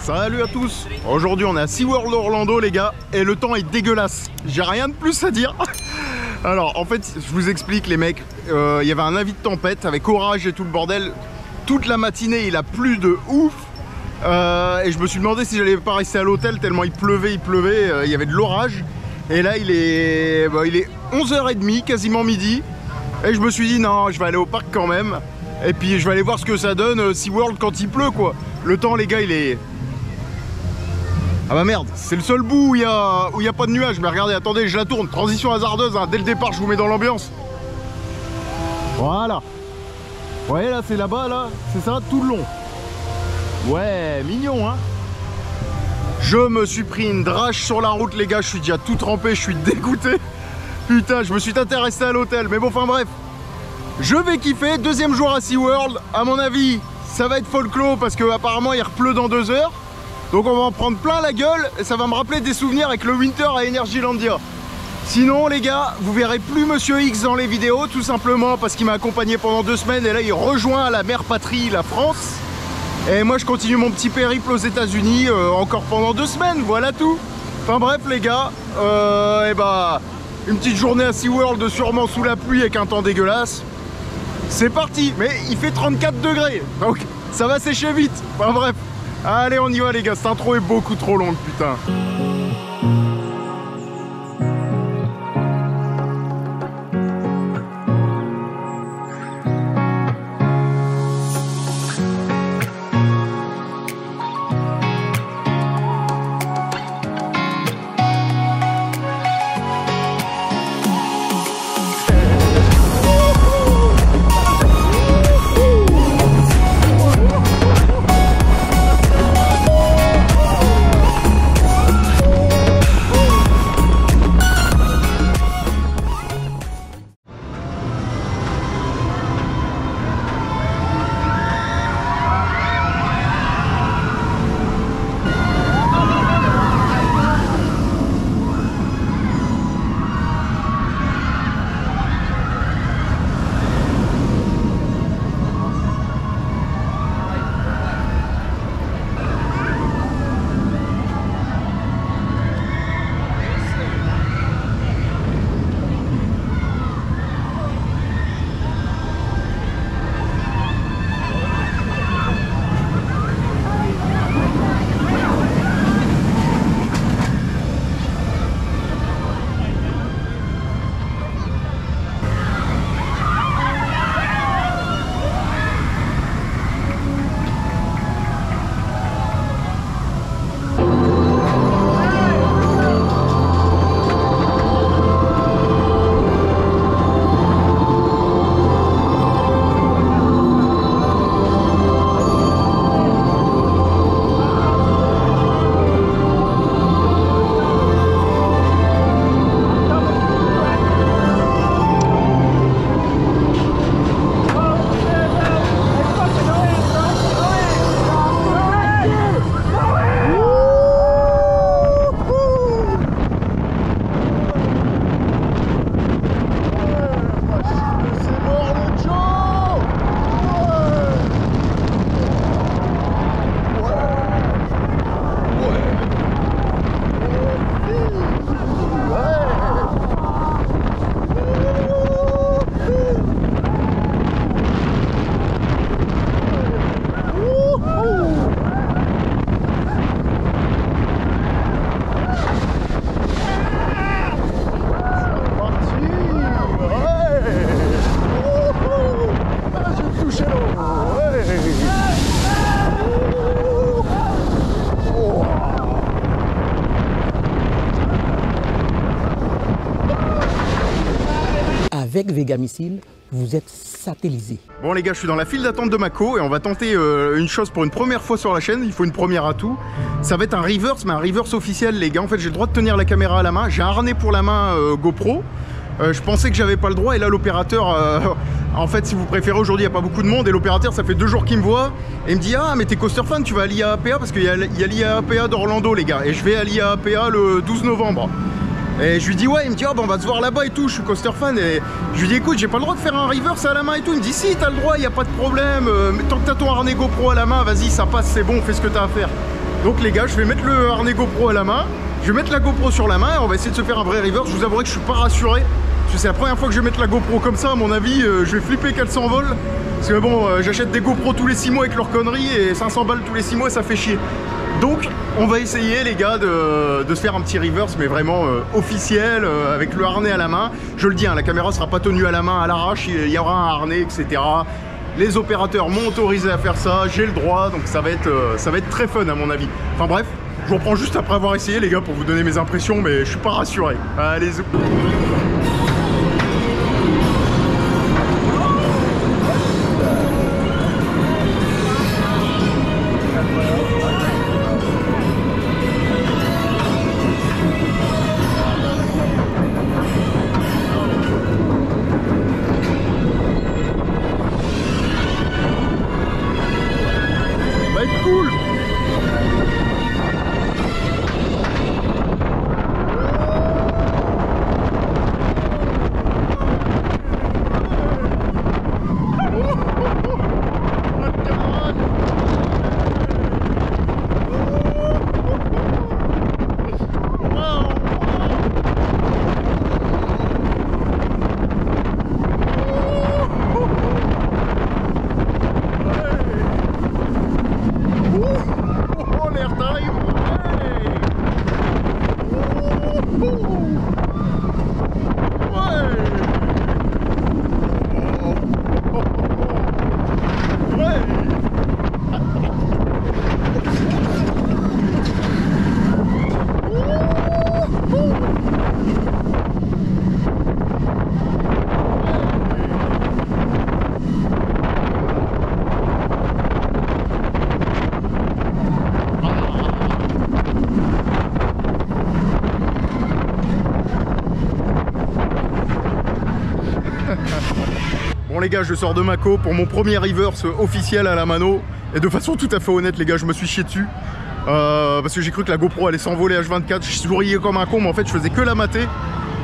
Salut à tous. Aujourd'hui on est à SeaWorld Orlando les gars, et le temps est dégueulasse. J'ai rien de plus à dire. Alors en fait je vous explique les mecs, il y avait un avis de tempête avec orage et tout le bordel. Toute la matinée il a plu de ouf. Et je me suis demandé si j'allais pas rester à l'hôtel tellement il pleuvait, il y avait de l'orage. Et là il est 11h30, quasiment midi. Et je me suis dit non, je vais aller au parc quand même. Et puis je vais aller voir ce que ça donne SeaWorld quand il pleut quoi. Le temps les gars il est... Ah bah merde, c'est le seul bout où il y a pas de nuages. Mais regardez, attendez, je la tourne. Transition hasardeuse, hein. Dès le départ je vous mets dans l'ambiance. Voilà. Vous voyez là, c'est là-bas là, c'est ça tout le long. Ouais, mignon hein. Je me suis pris une drache sur la route les gars, je suis déjà tout trempé, je suis dégoûté. Putain, je me suis intéressé à l'hôtel, mais bon, enfin bref. Je vais kiffer, deuxième jour à SeaWorld. À mon avis, ça va être folklore parce que apparemment il repleut dans 2 heures. Donc on va en prendre plein la gueule et ça va me rappeler des souvenirs avec le Winter à Energylandia. Sinon les gars, vous verrez plus Monsieur X dans les vidéos, tout simplement parce qu'il m'a accompagné pendant 2 semaines et là il rejoint la mère patrie, la France. Et moi je continue mon petit périple aux États-Unis encore pendant 2 semaines, voilà tout. Enfin bref les gars, et bah une petite journée à SeaWorld sûrement sous la pluie avec un temps dégueulasse. C'est parti, mais il fait 34 degrés, donc ça va sécher vite. Enfin bref, allez on y va les gars, cette intro est beaucoup trop longue putain. Avec Vegamissile, vous êtes satellisé. Bon les gars, je suis dans la file d'attente de Mako et on va tenter une chose pour une première fois sur la chaîne. Il faut une première à tout. Ça va être un reverse, mais un reverse officiel les gars. En fait j'ai le droit de tenir la caméra à la main. J'ai un harnais pour la main GoPro. Je pensais que j'avais pas le droit et là l'opérateur en fait si vous préférez aujourd'hui il n'y a pas beaucoup de monde et l'opérateur ça fait 2 jours qu'il me voit et il me dit ah mais t'es coaster fan, tu vas à l'IAAPA parce qu'il y a l'IAAPA d'Orlando les gars et je vais à l'IAAPA le 12 novembre. Et je lui dis ouais, il me dit ah bah on va se voir là-bas et tout, je suis coaster fan. Et je lui dis écoute, j'ai pas le droit de faire un reverse à la main et tout. Il me dit si, t'as le droit, y a pas de problème, mais tant que t'as ton harnais GoPro à la main, vas-y ça passe, c'est bon, fais ce que t'as à faire. Donc les gars, je vais mettre le harnais GoPro à la main, je vais mettre la GoPro sur la main et on va essayer de se faire un vrai reverse. Je vous avouerai que je suis pas rassuré, parce que c'est la première fois que je vais mettre la GoPro comme ça. À mon avis, je vais flipper qu'elle s'envole. Parce que bon, j'achète des GoPro tous les 6 mois avec leurs conneries et 500 balles tous les 6 mois, ça fait chier. Donc on va essayer les gars de se faire un petit reverse, mais vraiment officiel, avec le harnais à la main. Je le dis, hein, la caméra sera pas tenue à la main à l'arrache, il y aura un harnais, etc. Les opérateurs m'ont autorisé à faire ça, j'ai le droit, donc ça va être très fun à mon avis. Enfin bref, je vous reprends juste après avoir essayé les gars pour vous donner mes impressions, mais je suis pas rassuré. Allez, zou. Cool. Bon les gars, je sors de Mako pour mon premier reverse officiel à la mano. Et de façon tout à fait honnête les gars, je me suis chié dessus. Parce que j'ai cru que la GoPro allait s'envoler H24. Je souriais comme un con, mais en fait je faisais que la mater.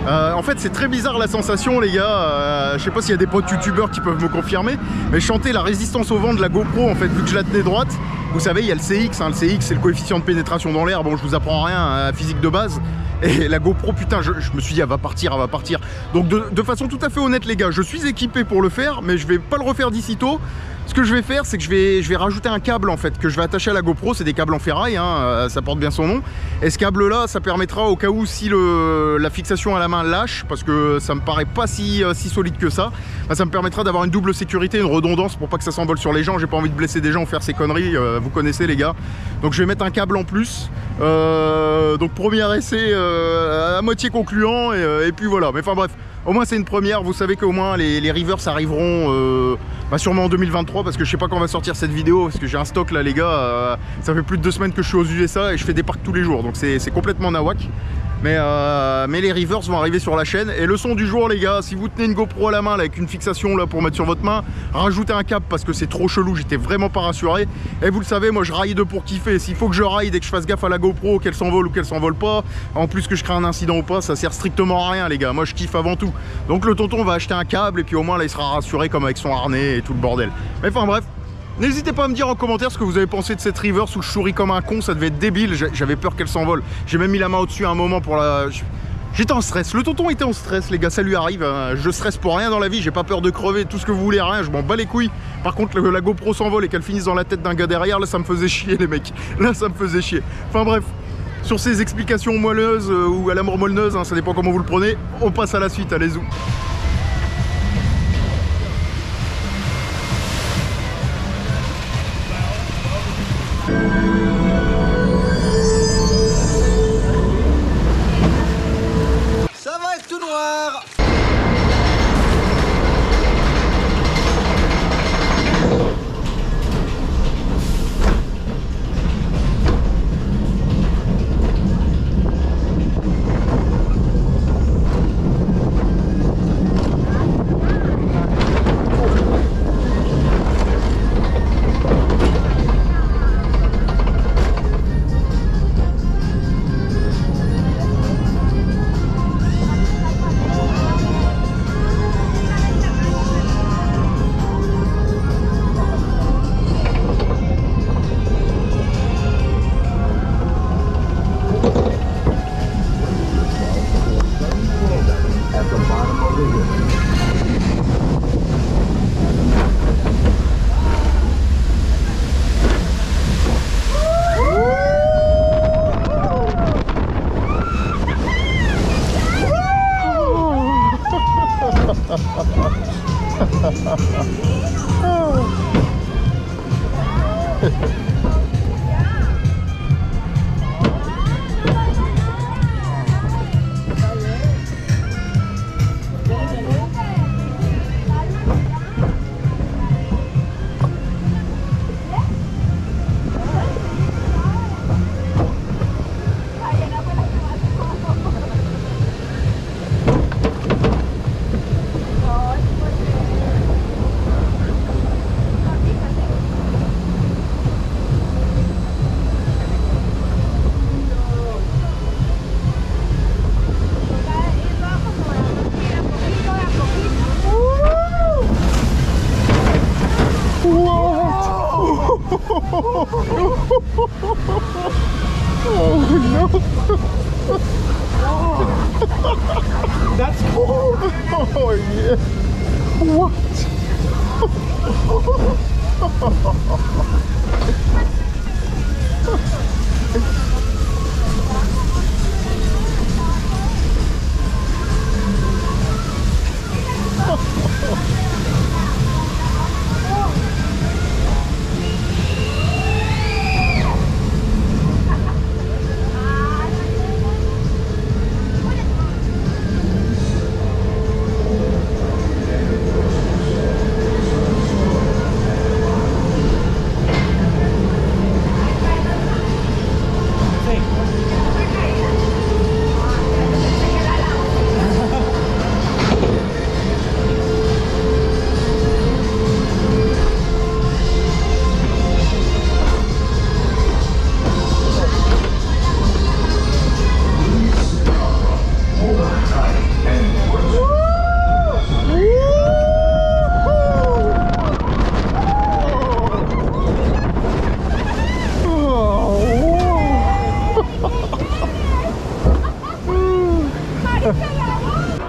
En fait c'est très bizarre la sensation les gars. Je sais pas s'il y a des potes youtubeurs qui peuvent me confirmer, mais je sentais la résistance au vent de la GoPro en fait, vu que je la tenais droite. Vous savez, il y a le CX, hein, le CX c'est le coefficient de pénétration dans l'air. Bon, je vous apprends rien à physique de base. Et la GoPro, putain, je me suis dit, elle va partir, elle va partir. Donc de façon tout à fait honnête les gars, je suis équipé pour le faire, mais je vais pas le refaire d'ici tôt. Ce que je vais faire, c'est que je vais rajouter un câble en fait, que je vais attacher à la GoPro. C'est des câbles en ferraille, hein, ça porte bien son nom. Et ce câble là, ça permettra au cas où si la fixation à la main lâche, parce que ça me paraît pas si solide que ça, bah, ça me permettra d'avoir une double sécurité, une redondance pour pas que ça s'envole sur les gens. J'ai pas envie de blesser des gens ou faire ces conneries, vous connaissez les gars. Donc je vais mettre un câble en plus. Donc premier essai à moitié concluant et puis voilà. Mais enfin bref, au moins c'est une première. Vous savez qu'au moins les reverse arriveront bah, sûrement en 2023, parce que je sais pas quand on va sortir cette vidéo, parce que j'ai un stock là les gars. Ça fait plus de 2 semaines que je suis aux USA et je fais des parcs tous les jours, donc c'est complètement nawak. Mais les reverse vont arriver sur la chaîne. Et leçon du jour les gars, si vous tenez une GoPro à la main là, avec une fixation là pour mettre sur votre main, rajoutez un câble parce que c'est trop chelou, j'étais vraiment pas rassuré. Et vous le savez, moi je ride pour kiffer. S'il faut que je ride et que je fasse gaffe à la GoPro, qu'elle s'envole ou qu'elle s'envole pas, en plus que je crée un incident ou pas, ça sert strictement à rien les gars. Moi je kiffe avant tout. Donc le tonton va acheter un câble et puis au moins là il sera rassuré comme avec son harnais et tout le bordel. Mais enfin bref, n'hésitez pas à me dire en commentaire ce que vous avez pensé de cette reverse où je souris comme un con, ça devait être débile, j'avais peur qu'elle s'envole. J'ai même mis la main au-dessus à un moment pour la... J'étais en stress, le tonton était en stress les gars, ça lui arrive, hein. Je stresse pour rien dans la vie, j'ai pas peur de crever, tout ce que vous voulez, rien, je m'en bats les couilles. Par contre la GoPro s'envole et qu'elle finisse dans la tête d'un gars derrière, là ça me faisait chier les mecs, là ça me faisait chier. Enfin bref, sur ces explications moelleuses ou à la mort molleuse, hein, ça dépend comment vous le prenez, on passe à la suite, allez zou. Ça va être tout noir. Oh no! That's cool! Oh yeah! What?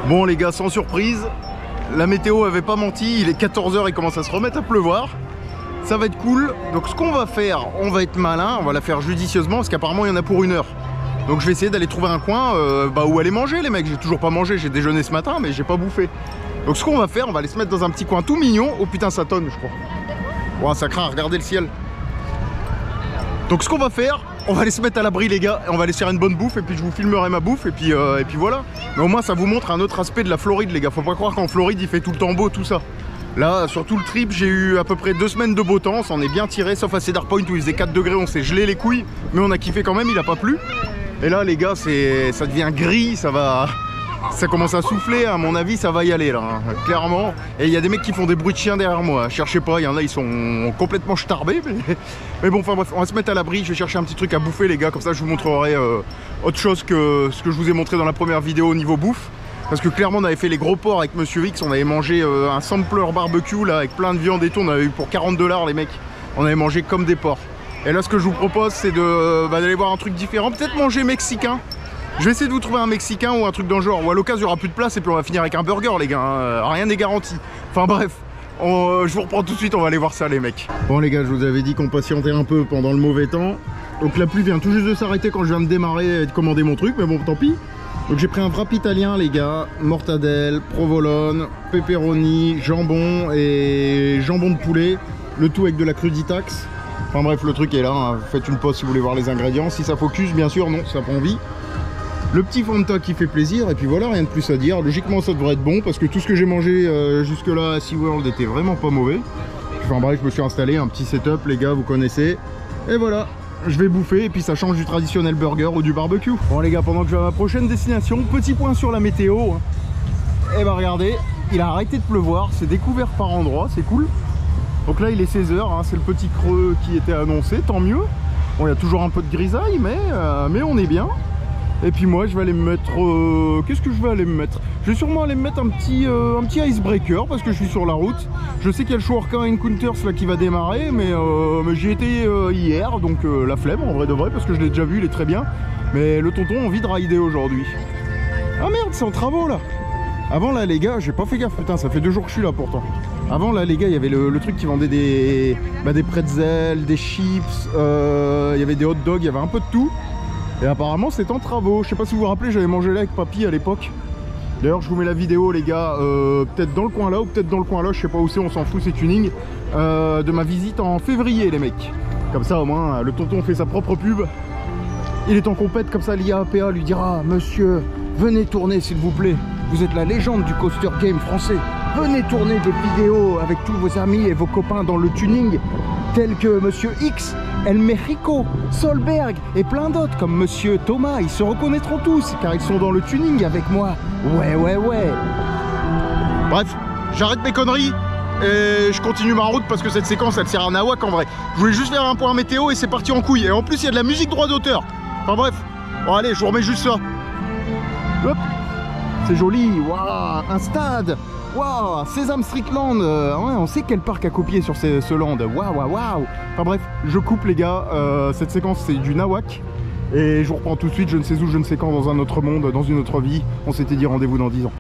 Bon les gars, sans surprise, la météo avait pas menti, il est 14 h, il commence à se remettre à pleuvoir. Ça va être cool, donc ce qu'on va faire, on va être malin, on va la faire judicieusement parce qu'apparemment il y en a pour 1 heure. Donc je vais essayer d'aller trouver un coin où aller manger les mecs, j'ai toujours pas mangé, j'ai déjeuné ce matin mais j'ai pas bouffé. Donc ce qu'on va faire, on va aller se mettre dans un petit coin tout mignon. Oh putain ça tonne je crois. Ouah ça craint, regardez le ciel. Donc ce qu'on va faire, on va aller se mettre à l'abri les gars, on va aller se faire une bonne bouffe et puis je vous filmerai ma bouffe et puis voilà. Mais au moins ça vous montre un autre aspect de la Floride les gars, faut pas croire qu'en Floride il fait tout le temps beau tout ça. Là sur tout le trip j'ai eu à peu près 2 semaines de beau temps, on s'en est bien tiré sauf à Cedar Point où il faisait 4 degrés, on s'est gelé les couilles. Mais on a kiffé quand même, il a pas plu. Et là les gars ça devient gris, ça commence à souffler, à mon avis ça va y aller là, hein, clairement. Et il y a des mecs qui font des bruits de chiens derrière moi, cherchez pas, il y en a ils sont complètement starbés mais bon enfin bref, on va se mettre à l'abri, je vais chercher un petit truc à bouffer les gars, comme ça je vous montrerai autre chose que ce que je vous ai montré dans la première vidéo au niveau bouffe. Parce que clairement on avait fait les gros porcs avec Monsieur X, on avait mangé un sampler barbecue là avec plein de viande et tout, on avait eu pour 40 $ les mecs, on avait mangé comme des porcs. Et là ce que je vous propose c'est d'aller voir un truc différent, peut-être manger mexicain. Je vais essayer de vous trouver un mexicain ou un truc dans le genre, ou à l'occasion il n'y aura plus de place et puis on va finir avec un burger les gars, hein. Rien n'est garanti. Enfin bref, je vous reprends tout de suite, on va aller voir ça les mecs. Bon les gars, je vous avais dit qu'on patientait un peu pendant le mauvais temps. Donc la pluie vient tout juste de s'arrêter quand je viens de démarrer et de commander mon truc, mais bon tant pis. Donc j'ai pris un wrap italien les gars, mortadelle, provolone, pepperoni, jambon et jambon de poulet, le tout avec de la cruditax. Enfin bref, le truc est là, hein. Faites une pause si vous voulez voir les ingrédients, si ça focus bien sûr, non, ça prend vie. Le petit Fanta qui fait plaisir et puis voilà, rien de plus à dire. Logiquement ça devrait être bon parce que tout ce que j'ai mangé jusque là à SeaWorld était vraiment pas mauvais. Enfin bref, je me suis installé un petit setup les gars, vous connaissez. Et voilà, je vais bouffer et puis ça change du traditionnel burger ou du barbecue. Bon les gars, pendant que je vais à ma prochaine destination, petit point sur la météo. Et bah regardez, il a arrêté de pleuvoir, c'est découvert par endroits, c'est cool. Donc là il est 16 h, hein, c'est le petit creux qui était annoncé, tant mieux. Bon il y a toujours un peu de grisaille mais on est bien. Et puis moi je vais aller me mettre... qu'est-ce que je vais aller me mettre? Je vais sûrement aller me mettre un petit icebreaker parce que je suis sur la route. Je sais qu'il y a le Shorka Encounters là qui va démarrer, mais j'y étais hier, donc la flemme en vrai de vrai parce que je l'ai déjà vu, il est très bien. Mais le tonton a envie de rider aujourd'hui. Ah merde, c'est en travaux là. Avant là les gars, j'ai pas fait gaffe, putain ça fait 2 jours que je suis là pourtant. Avant là les gars, il y avait le truc qui vendait des pretzels, des chips, il y avait des hot dogs, il y avait un peu de tout. Et apparemment c'est en travaux, je sais pas si vous vous rappelez, j'avais mangé là avec papy à l'époque. D'ailleurs je vous mets la vidéo les gars, peut-être dans le coin là ou peut-être dans le coin là, je sais pas où c'est, on s'en fout, c'est tuning, de ma visite en février les mecs. Comme ça au moins le tonton fait sa propre pub. Il est en compète, comme ça l'IAAPA lui dira: monsieur, venez tourner s'il vous plaît, vous êtes la légende du coaster game français, venez tourner des vidéos avec tous vos amis et vos copains dans le tuning, tels que monsieur X, El Mexico, Solberg et plein d'autres comme monsieur Thomas. Ils se reconnaîtront tous car ils sont dans le tuning avec moi. Ouais. Bref, j'arrête mes conneries et je continue ma route parce que cette séquence elle sert à nawak en vrai. Je voulais juste faire un point météo et c'est parti en couille. Et en plus il y a de la musique droit d'auteur. Enfin bref, bon allez, je vous remets juste ça. Hop, c'est joli, waouh, un stade. Waouh, Sesame Street Land, ouais, on sait quel parc a copié sur ce land. Waouh. Enfin bref, je coupe les gars, cette séquence c'est du nawak. Et je vous reprends tout de suite, je ne sais où, je ne sais quand, dans un autre monde, dans une autre vie. On s'était dit rendez-vous dans 10 ans.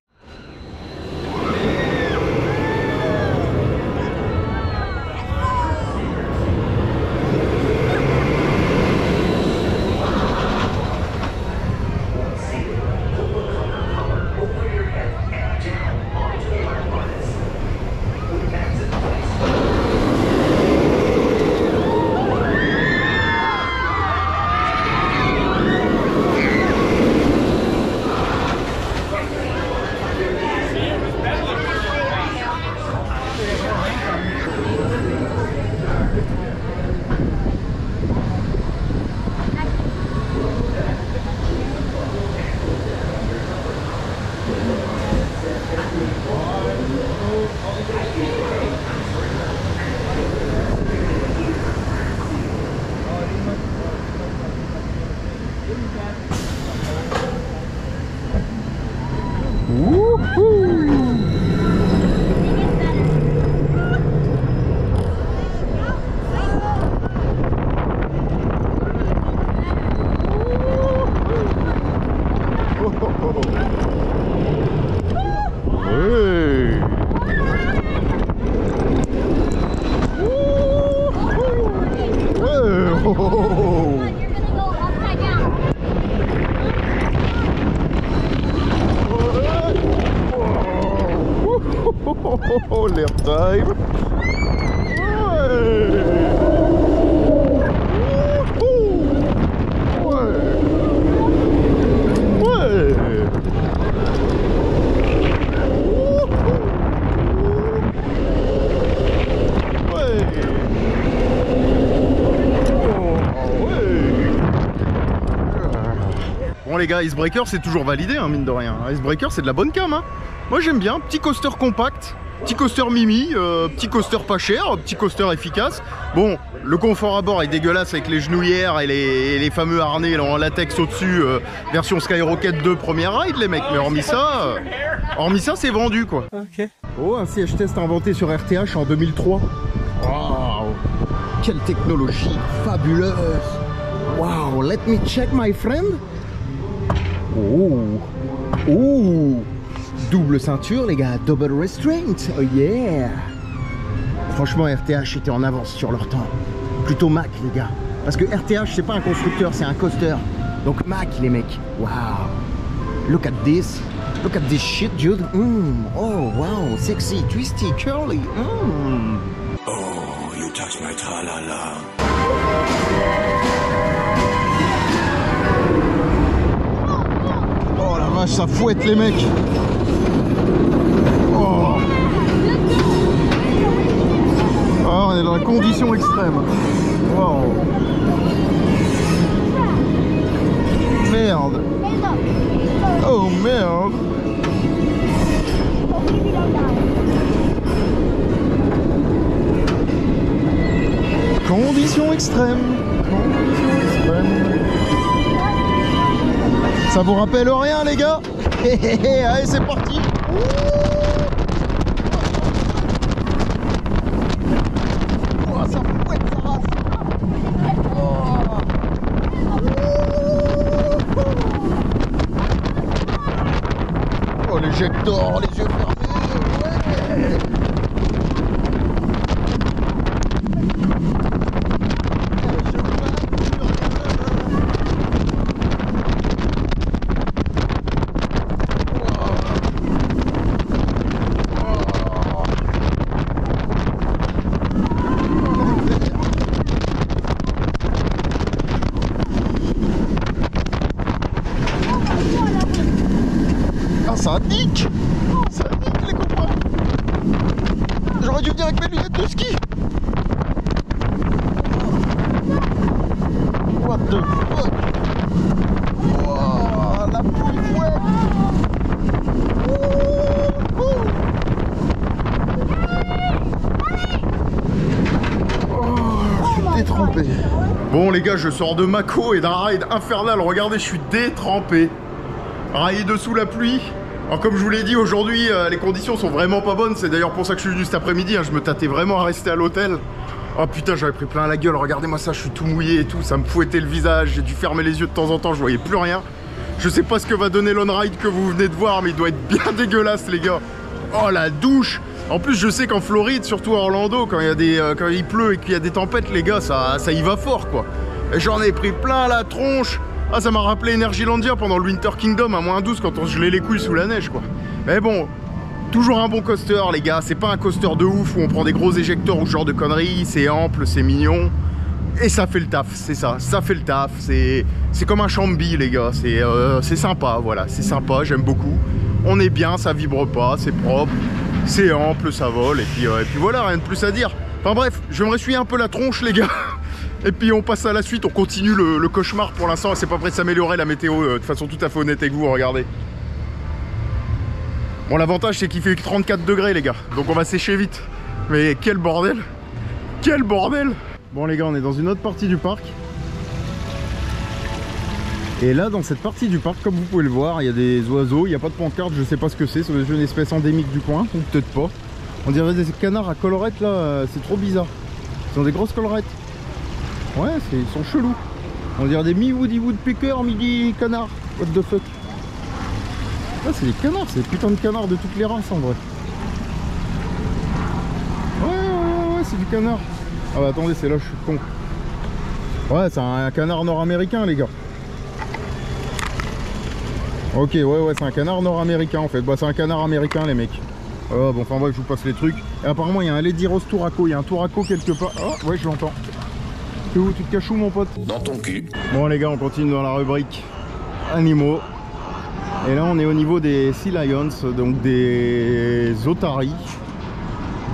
Oh, l'airtime. Bon les gars, Icebreaker c'est toujours validé hein, mine de rien. Icebreaker c'est de la bonne cam hein. Moi j'aime bien, petit coaster compact, petit coaster mimi, petit coaster pas cher, petit coaster efficace. Bon, le confort à bord est dégueulasse avec les genouillères et les fameux harnais là, en latex au-dessus, version Skyrocket 2 première ride les mecs, mais hormis ça c'est vendu quoi. Ok. Oh, un siège test inventé sur RTH en 2003. Waouh, quelle technologie fabuleuse. Wow, let me check my friend. Oh, double ceinture les gars, double restraint, oh yeah. Franchement RTH était en avance sur leur temps. Plutôt Mack les gars, parce que RTH c'est pas un constructeur, c'est un coaster. Donc Mack les mecs, wow. Look at this shit dude. Oh wow, sexy, twisty, curly. Oh, you touch my tra-la-la. Oh la vache, ça fouette les mecs. Oh. Oh, on est dans la condition extrême. Wow. Merde. Oh merde. Condition extrême. Ça vous rappelle rien les gars? Allez c'est parti. Oh, ça fouette sa race. Oh l'éjector, les yeux fermés. Ouais. ça nique. Ça nique les copains. J'aurais dû venir avec mes lunettes de ski. What the fuck. Wow, la pouille fouette. Détrempé. Bon les gars, je sors de Mako et d'un ride infernal. Regardez, je suis détrempé. Raillé dessous la pluie. Alors comme je vous l'ai dit, aujourd'hui les conditions sont vraiment pas bonnes. C'est d'ailleurs pour ça que je suis venu cet après-midi, hein. Je me tâtais vraiment à rester à l'hôtel. Oh putain, j'avais pris plein la gueule. Regardez-moi ça, je suis tout mouillé et tout. Ça me fouettait le visage. J'ai dû fermer les yeux de temps en temps, je voyais plus rien. Je sais pas ce que va donner l'on-ride que vous venez de voir, mais il doit être bien dégueulasse les gars. Oh la douche. En plus, je sais qu'en Floride, surtout à Orlando, quand il pleut et qu'il y a des tempêtes, les gars, ça y va fort, quoi. Et j'en ai pris plein la tronche. Ah, ça m'a rappelé Energylandia pendant le Winter Kingdom à -12 quand on gelait les couilles sous la neige, quoi. Mais bon, toujours un bon coaster, les gars. C'est pas un coaster de ouf où on prend des gros éjecteurs ou ce genre de conneries. C'est ample, c'est mignon. Et ça fait le taf, c'est ça. Ça fait le taf. C'est comme un Chambi, les gars. C'est sympa, voilà. C'est sympa, j'aime beaucoup. On est bien, ça vibre pas, c'est propre. C'est ample, ça vole, et puis voilà, rien de plus à dire. Enfin bref, je me ressuie un peu la tronche les gars. Et puis on passe à la suite, on continue le cauchemar pour l'instant. C'est pas prêt de s'améliorer la météo de façon tout à fait honnête avec vous, regardez. Bon, l'avantage c'est qu'il fait 34 degrés les gars, donc on va sécher vite. Mais quel bordel. Quel bordel. Bon les gars, on est dans une autre partie du parc. Et là, dans cette partie du parc, comme vous pouvez le voir, il y a des oiseaux, il n'y a pas de pancarte, je sais pas ce que c'est, c'est une espèce endémique du coin, ou peut-être pas. On dirait des canards à collerette là, c'est trop bizarre. Ils ont des grosses collerettes. Ouais, ils sont chelous. On dirait des mi-woody woodpecker, midi canards. What the fuck. Ah, c'est des canards, c'est des putains de canards de toutes les races en vrai. Ouais, c'est du canard. Ah bah attendez, c'est là, je suis con. Ouais, c'est un canard nord-américain les gars. Ok, ouais, c'est un canard nord-américain en fait. Bah, c'est un canard américain, les mecs. Bon, enfin, bref, je vous passe les trucs. Et apparemment, il y a un Lady Rose Touraco. Il y a un Touraco quelque part. Oh, ouais, je l'entends. T'es où? Tu te caches où, mon pote? Dans ton cul. Bon, les gars, on continue dans la rubrique animaux. Et là, on est au niveau des Sea Lions, donc des otaries.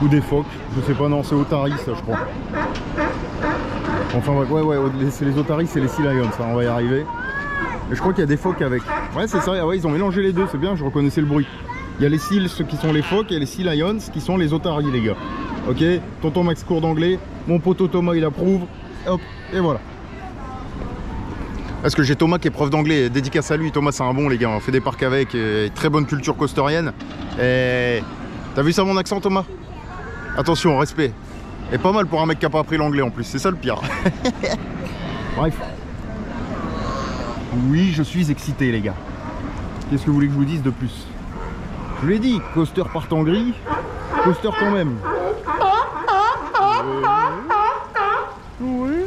Ou des phoques. Je sais pas, non, c'est otaries, ça, je crois. Enfin, ouais, c'est les otaries, c'est les Sea Lions, ça, on va y arriver. Et je crois qu'il y a des phoques avec. Ouais, c'est ça, ouais, ils ont mélangé les deux, c'est bien, je reconnaissais le bruit. Il y a les seals, ceux qui sont les phoques, et les Sea Lions qui sont les otaries, les gars. Ok, tonton Max cours d'anglais, mon poteau Thomas il approuve, hop, et voilà. Parce que j'ai Thomas qui est prof d'anglais, dédicace à lui. Thomas c'est un bon les gars, on fait des parcs avec, et très bonne culture costerienne. Et t'as vu ça mon accent Thomas? Attention, respect. Et pas mal pour un mec qui a pas appris l'anglais en plus, c'est ça le pire. Bref. Oui, je suis excité les gars. Qu'est-ce que vous voulez que je vous dise de plus? Je vous l'ai dit, coaster part en gris, coaster quand même. Ouais.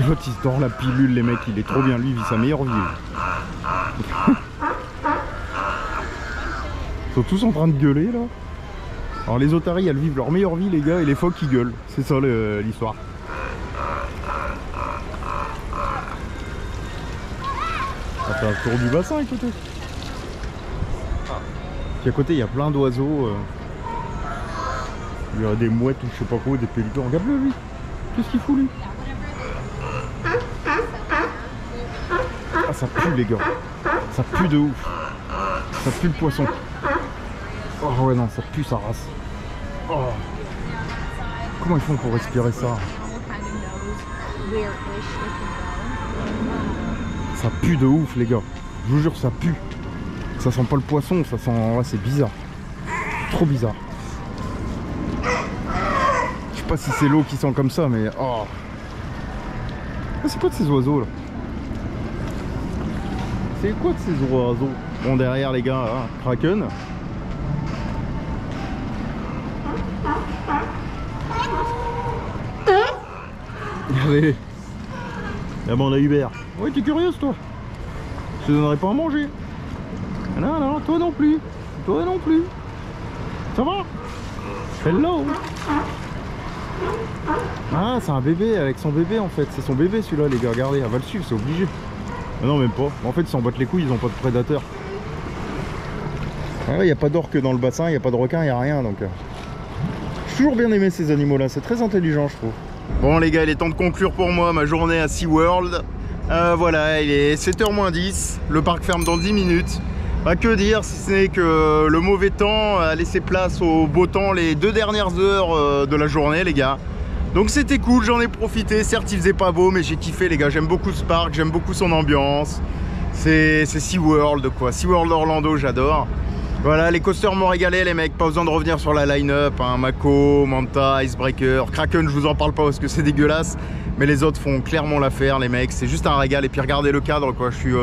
L'autre il se dort la pilule les mecs, il est trop bien, lui il vit sa meilleure vie. Ils sont tous en train de gueuler là. Alors les otaries elles vivent leur meilleure vie les gars, et les phoques ils gueulent. C'est ça l'histoire. On va faire le tour du bassin à côté. Puis à côté il y a plein d'oiseaux. Il y a des mouettes ou je sais pas quoi, des pélicans. Regarde-le lui. Qu'est-ce qu'il fout lui? Ah ça pue les gars. Ça pue de ouf. Ça pue le poisson. Oh ouais non, ça pue sa race. Oh. Comment ils font pour respirer ça? Ça pue de ouf les gars. Je vous jure ça pue. Ça sent pas le poisson, ça sent... Ouais, c'est bizarre. Trop bizarre. Je sais pas si c'est l'eau qui sent comme ça mais... Oh. C'est quoi de ces oiseaux là? C'est quoi de ces oiseaux? Bon derrière les gars, hein, Kraken. Allez. La bande à Hubert. Ouais, t'es curieuse toi? Je te donnerai pas à manger. Non, non, toi non plus. Toi non plus. Ça va? Hello. Ah, c'est un bébé avec son bébé en fait. C'est son bébé celui-là, les gars. Regardez, elle va le suivre, c'est obligé. Mais non, même pas. En fait, ils s'en battent les couilles, ils ont pas de prédateurs. Il n'y a pas d'orque dans le bassin, il n'y a pas de requin, il n'y a rien. Donc, j'ai toujours bien aimé ces animaux-là. C'est très intelligent, je trouve. Bon, les gars, il est temps de conclure pour moi ma journée à SeaWorld. Voilà, il est 7h moins 10. Le parc ferme dans 10 minutes. Bah, que dire si ce n'est que le mauvais temps a laissé place au beau temps les 2 dernières heures de la journée, les gars. Donc c'était cool, j'en ai profité. Certes, il faisait pas beau, mais j'ai kiffé, les gars. J'aime beaucoup ce parc, j'aime beaucoup son ambiance. C'est SeaWorld, quoi. SeaWorld Orlando, j'adore. Voilà, les coasters m'ont régalé, les mecs. Pas besoin de revenir sur la line-up, hein. Mako, Manta, Icebreaker, Kraken, je vous en parle pas parce que c'est dégueulasse. Mais les autres font clairement l'affaire, les mecs. C'est juste un régal. Et puis regardez le cadre, quoi. Je suis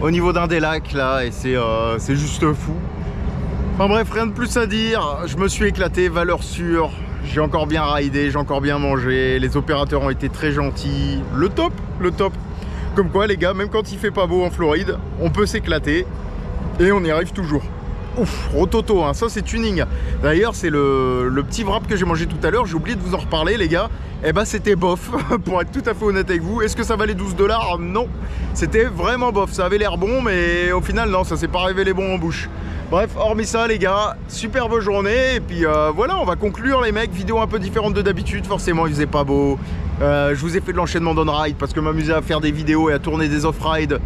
au niveau d'un des lacs, là, et c'est juste fou. Enfin bref, rien de plus à dire. Je me suis éclaté, valeur sûre. J'ai encore bien raidé, j'ai encore bien mangé. Les opérateurs ont été très gentils. Le top, le top. Comme quoi, les gars, même quand il fait pas beau en Floride, on peut s'éclater. Et on y arrive toujours. Ouf, rototo, hein, ça c'est tuning. D'ailleurs, c'est le petit wrap que j'ai mangé tout à l'heure. J'ai oublié de vous en reparler, les gars. Eh ben, c'était bof, pour être tout à fait honnête avec vous. Est-ce que ça valait 12 $? Non. C'était vraiment bof. Ça avait l'air bon, mais au final, non, ça s'est pas révélé bon en bouche. Bref, hormis ça, les gars, superbe journée. Et puis voilà, on va conclure, les mecs. Vidéo un peu différente de d'habitude. Forcément, il faisait pas beau. Je vous ai fait de l'enchaînement d'on-ride parce que m'amuser à faire des vidéos et à tourner des off-ride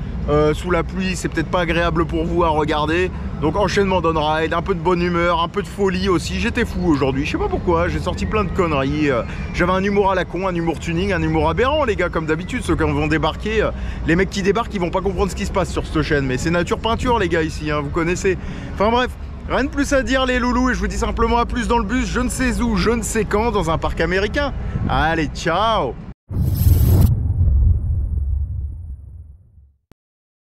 sous la pluie, c'est peut-être pas agréable pour vous à regarder. Donc enchaînement d'on-ride, un peu de bonne humeur, un peu de folie aussi. J'étais fou aujourd'hui, je sais pas pourquoi, j'ai sorti plein de conneries. J'avais un humour à la con, un humour tuning, un humour aberrant, les gars, comme d'habitude. Ceux qui vont débarquer, les mecs qui débarquent, ils vont pas comprendre ce qui se passe sur cette chaîne. Mais c'est nature peinture, les gars, ici, hein, vous connaissez. Enfin bref, rien de plus à dire, les loulous, et je vous dis simplement à plus dans le bus, je ne sais où, je ne sais quand, dans un parc américain. Allez, ciao!